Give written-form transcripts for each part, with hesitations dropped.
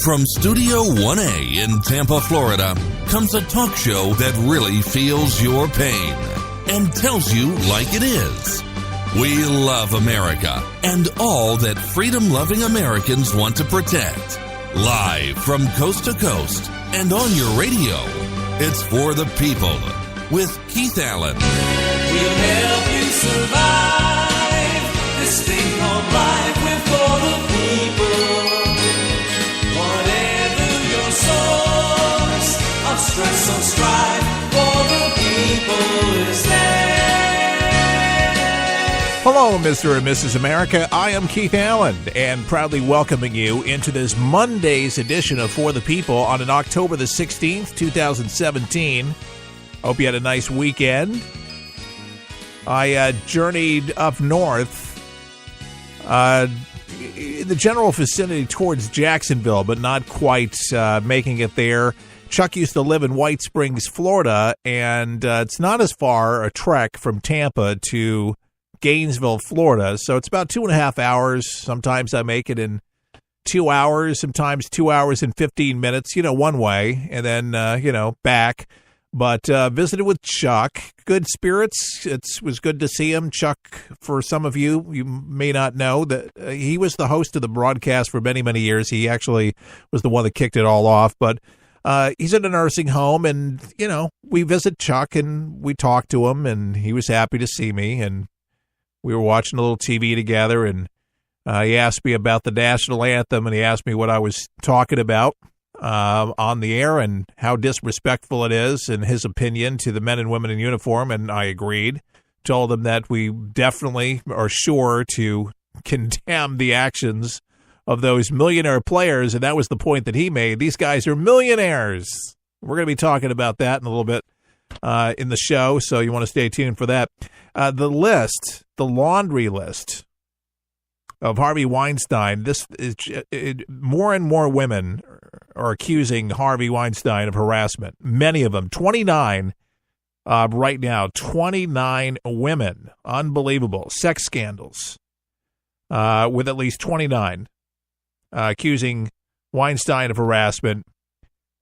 From Studio 1A in Tampa, Florida, comes a talk show that really feels your pain and tells you like it is. We love America and all that freedom-loving Americans want to protect. Live from coast to coast and on your radio, it's For the People with Keith Allen. We'll help you survive this thing called life. We're for the people. Whatever your source of stress or strife, for the people is there. Hello, Mr. and Mrs. America. I am Keith Allen, and proudly welcoming you into this Monday's edition of For the People on an October the 16th, 2017. Hope you had a nice weekend. I journeyed up north, in the general vicinity towards Jacksonville, but not quite making it there. Chuck used to live in White Springs, Florida, and it's not as far a trek from Tampa to Gainesville, Florida, so it's about 2.5 hours. Sometimes I make it in 2 hours, sometimes 2 hours and 15 minutes, one way, and then, back. But visited with Chuck. Good spirits. It was good to see him. Chuck, for some of you may not know that he was the host of the broadcast for many, many years. He actually was the one that kicked it all off. But he's in a nursing home, and, we visit Chuck, and we talk to him, and he was happy to see me. And we were watching a little TV together, and he asked me about the national anthem, and he asked me what I was talking about on the air and how disrespectful it is, in his opinion, to the men and women in uniform, and I agreed. Told him that we definitely are sure to condemn the actions of those millionaire players, and that was the point that he made. These guys are millionaires. We're going to be talking about that in a little bit in the show, so you want to stay tuned for that. The laundry list of Harvey Weinstein, more and more women are accusing Harvey Weinstein of harassment. Many of them, 29 right now, 29 women. Unbelievable. Sex scandals with at least 29 accusing Weinstein of harassment.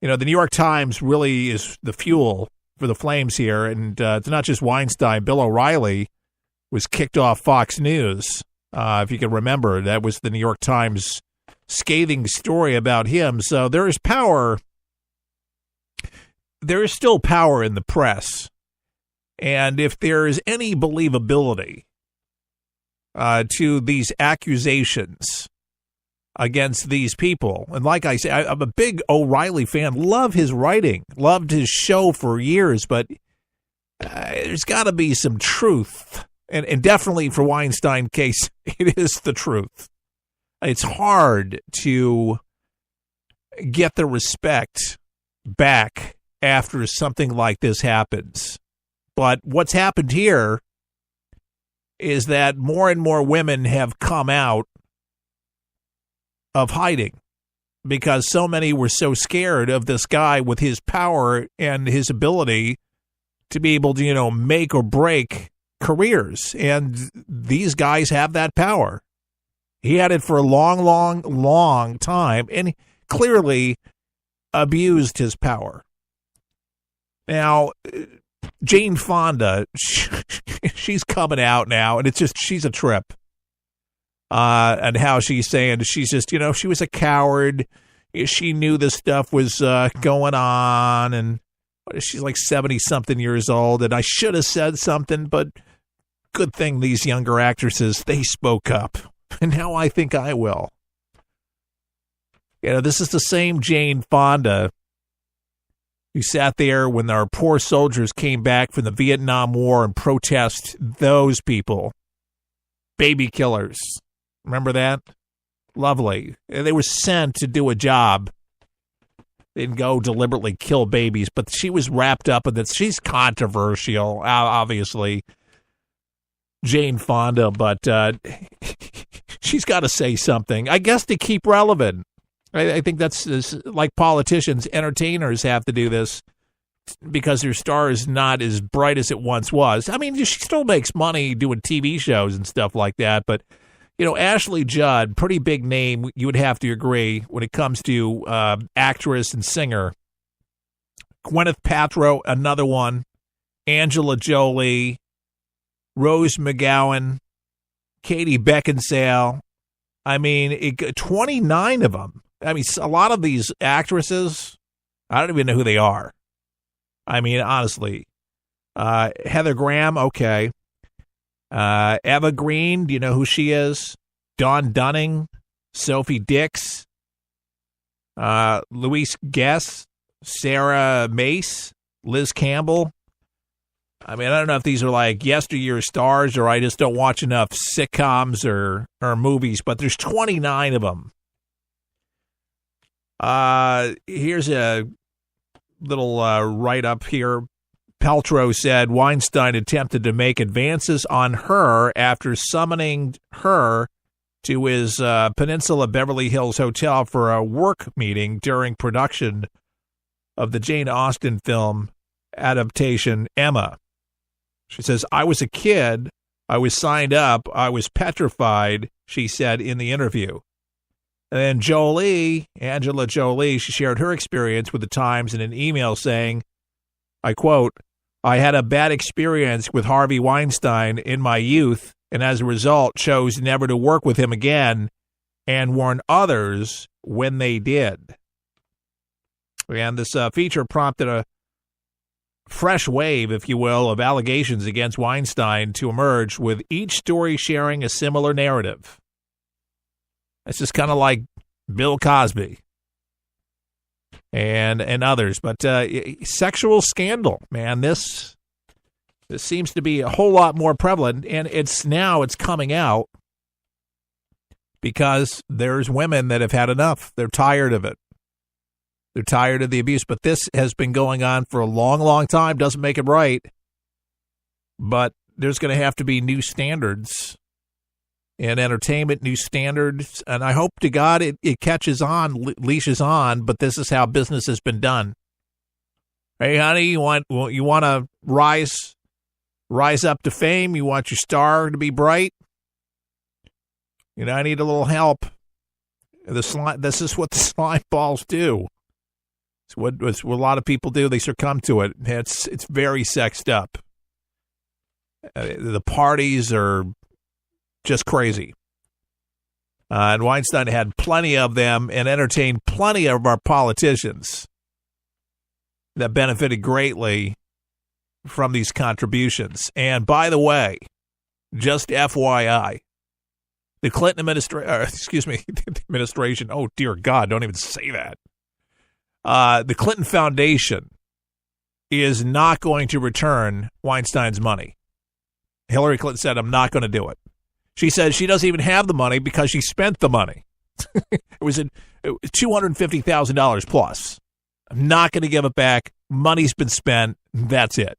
The New York Times really is the fuel for the flames here, and it's not just Weinstein. Bill O'Reilly was kicked off Fox News. If you can remember, that was the New York Times scathing story about him. So there is power. There is still power in the press. And if there is any believability to these accusations against these people, and like I say, I'm a big O'Reilly fan, love his writing, loved his show for years, but there's got to be some truth. And definitely for Weinstein case, it is the truth. It's hard to get the respect back after something like this happens. But what's happened here is that more and more women have come out of hiding because so many were so scared of this guy with his power and his ability to be able to, make or break careers, and these guys have that power. He had it for a long, long, long time, and clearly abused his power. Now, Jane Fonda, she's coming out now, and she's a trip. And how she's saying she's just, she was a coward. She knew this stuff was going on, and she's like 70-something years old, and I should have said something, but good thing these younger actresses, they spoke up. And now I think I will. This is the same Jane Fonda who sat there when our poor soldiers came back from the Vietnam War and protest those people. Baby killers. Remember that? Lovely. They were sent to do a job. They didn't go deliberately kill babies, but she was wrapped up in this. She's controversial, obviously, Jane Fonda, but she's got to say something, I guess, to keep relevant. I think that's like politicians, entertainers have to do this because their star is not as bright as it once was. I mean, she still makes money doing TV shows and stuff like that, but Ashley Judd, pretty big name, you would have to agree, when it comes to actress and singer. Gwyneth Paltrow, another one. Angela Jolie, Rose McGowan, Katie Beckinsale. 29 of them. A lot of these actresses, I don't even know who they are. Honestly. Heather Graham, okay. Eva Green, do you know who she is? Dawn Dunning, Sophie Dix, Louise Guess, Sarah Mace, Liz Campbell. I don't know if these are like yesteryear stars or I just don't watch enough sitcoms or movies, but there's 29 of them. Here's a little write-up here. Paltrow said Weinstein attempted to make advances on her after summoning her to his Peninsula Beverly Hills hotel for a work meeting during production of the Jane Austen film adaptation Emma. She says, I was a kid. I was signed up. I was petrified, she said in the interview. And then Angela Jolie, she shared her experience with the Times in an email saying, I quote, I had a bad experience with Harvey Weinstein in my youth, and as a result chose never to work with him again and warned others when they did. And this feature prompted a fresh wave, if you will, of allegations against Weinstein to emerge, with each story sharing a similar narrative. It's just kind of like Bill Cosby and others. But sexual scandal, man, this seems to be a whole lot more prevalent, and it's coming out because there's women that have had enough. They're tired of it. They're tired of the abuse. But this has been going on for a long, long time. Doesn't make it right. But there's going to have to be new standards in entertainment, new standards. And I hope to God it catches on, leashes on. But this is how business has been done. Hey, honey, you want to rise up to fame? You want your star to be bright? I need a little help. This is what the slime balls do. It's what a lot of people do. They succumb to it. It's very sexed up. The parties are just crazy. And Weinstein had plenty of them and entertained plenty of our politicians that benefited greatly from these contributions. And by the way, just FYI, the Clinton administration, oh dear God, don't even say that. The Clinton Foundation is not going to return Weinstein's money. Hillary Clinton said, I'm not going to do it. She says she doesn't even have the money because she spent the money. It was $250,000 plus. I'm not going to give it back. Money's been spent. That's it.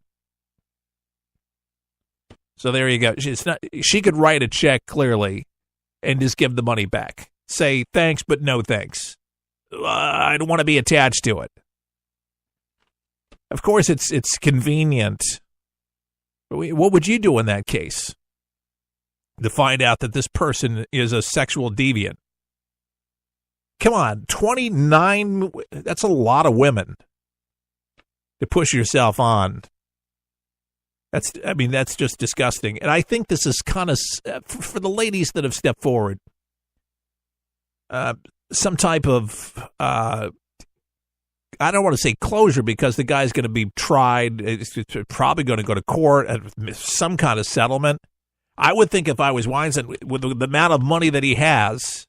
So there you go. She could write a check clearly and just give the money back. Say thanks, but no thanks. I don't want to be attached to it. Of course, it's convenient. What would you do in that case to find out that this person is a sexual deviant? Come on, 29, that's a lot of women to push yourself on. That's just disgusting. And I think this is kind of, for the ladies that have stepped forward, some type of, I don't want to say closure because the guy's going to be tried. It's probably going to go to court, some kind of settlement. I would think if I was Weinstein, with the amount of money that he has,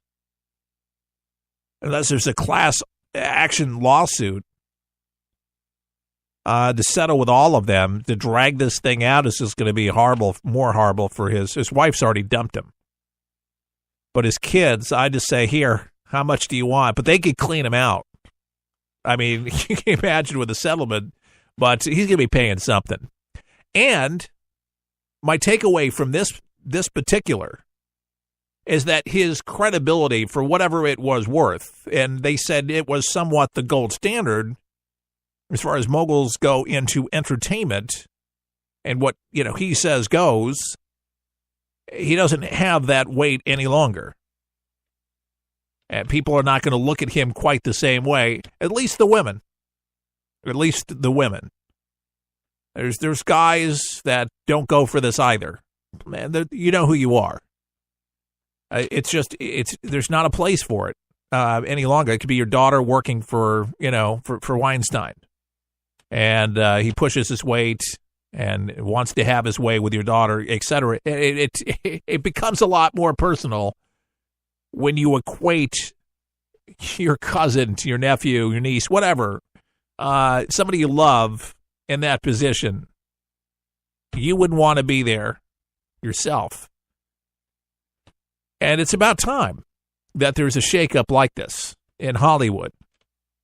unless there's a class action lawsuit, to settle with all of them, to drag this thing out is just going to be horrible, more horrible for his wife's already dumped him. But his kids, I just say, here, how much do you want? But they could clean him out. I mean, you can imagine with a settlement, but he's going to be paying something. And my takeaway from this particular is that his credibility, for whatever it was worth, and they said it was somewhat the gold standard as far as moguls go into entertainment, and what he says goes. he doesn't have that weight any longer. And people are not going to look at him quite the same way, at least the women. At least the women. There's guys that don't go for this either. Man, you know who you are. There's not a place for it any longer. It could be your daughter working for Weinstein, and he pushes his weight and wants to have his way with your daughter, etc. It becomes a lot more personal when you equate your cousin to your nephew, your niece, whatever, somebody you love in that position. You wouldn't want to be there yourself. And it's about time that there's a shakeup like this in Hollywood.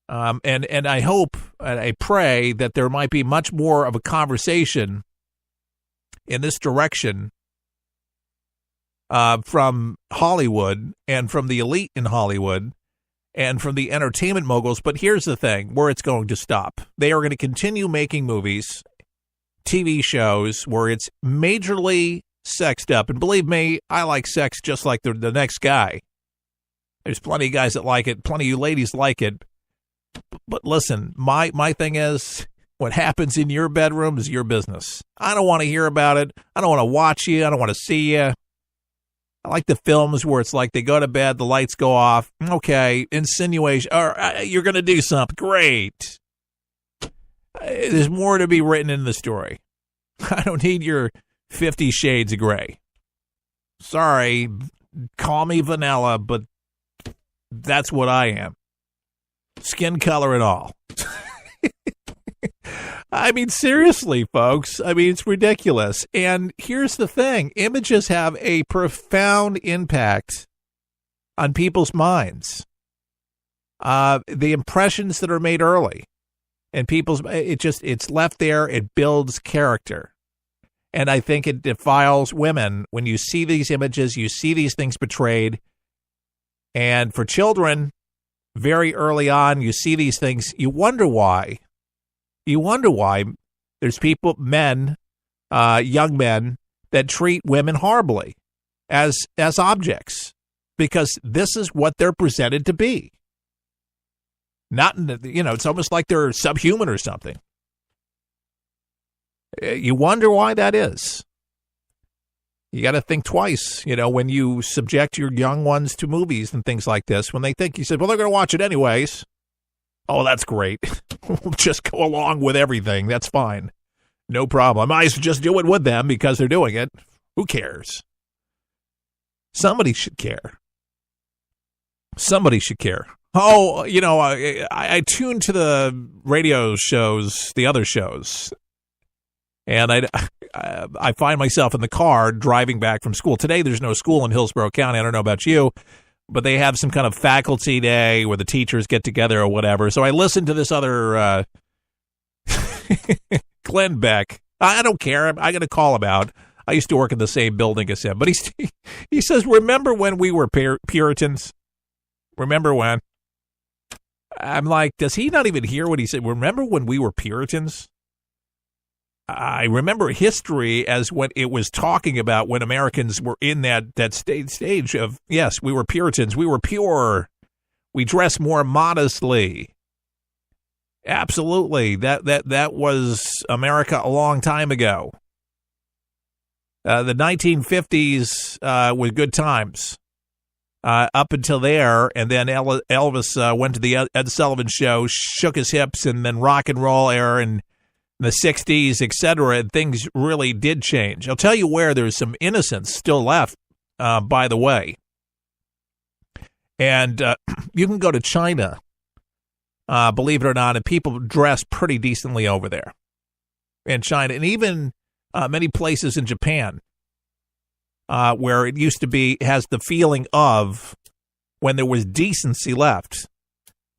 And I hope and I pray that there might be much more of a conversation in this direction from Hollywood and from the elite in Hollywood and from the entertainment moguls. But here's the thing, where it's going to stop. They are going to continue making movies, TV shows, where it's majorly sexed up. And believe me, I like sex just like the next guy. There's plenty of guys that like it. Plenty of you ladies like it. But listen, my thing is, what happens in your bedroom is your business. I don't want to hear about it. I don't want to watch you. I don't want to see you. I like the films where it's like they go to bed, the lights go off. Okay, insinuation. Or you're going to do something. Great. There's more to be written in the story. I don't need your 50 Shades of Grey. Sorry, call me vanilla, but that's what I am. Skin color and all. I mean, seriously, folks. I mean, it's ridiculous. And here's the thing. Images have a profound impact on people's minds. The impressions that are made early and it's left there. It builds character. And I think it defiles women when you see these images, you see these things portrayed. And for children, very early on, you see these things. You wonder why. You wonder why there's people, men, young men, that treat women horribly as objects, because this is what they're presented to be. Not, it's almost like they're subhuman or something. You wonder why that is. You got to think twice, when you subject your young ones to movies and things like this, when they think, you said, well, they're going to watch it anyways. Oh, that's great. We'll just go along with everything. That's fine. No problem. I might just do it with them because they're doing it. Who cares? Somebody should care. Somebody should care. Oh, I tune to the radio shows, the other shows, and I find myself in the car driving back from school. Today, there's no school in Hillsborough County. I don't know about you, but they have some kind of faculty day where the teachers get together or whatever. So I listen to this other Glenn Beck. I don't care. I'm going to call him out. I used to work in the same building as him. But he says, remember when we were Puritans? Remember when? I'm like, does he not even hear what he said? Remember when we were Puritans? I remember history as what it was talking about when Americans were in that stage of, yes, we were Puritans, we were pure, we dressed more modestly. Absolutely, that was America a long time ago. The 1950s were good times up until there, and then Elvis went to the Ed Sullivan Show, shook his hips, and then rock and roll era, and the 60s, etc., and things really did change. I'll tell you where there's some innocence still left, by the way. And you can go to China, believe it or not, and people dress pretty decently over there in China. And even many places in Japan, where it used to be, has the feeling of when there was decency left.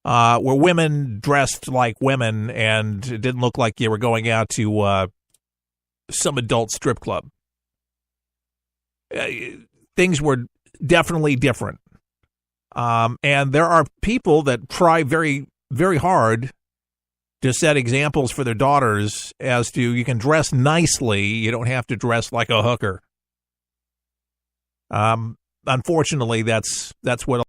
Where women dressed like women and it didn't look like you were going out to some adult strip club. Things were definitely different. And there are people that try very, very hard to set examples for their daughters as to, you can dress nicely, you don't have to dress like a hooker. Unfortunately, that's what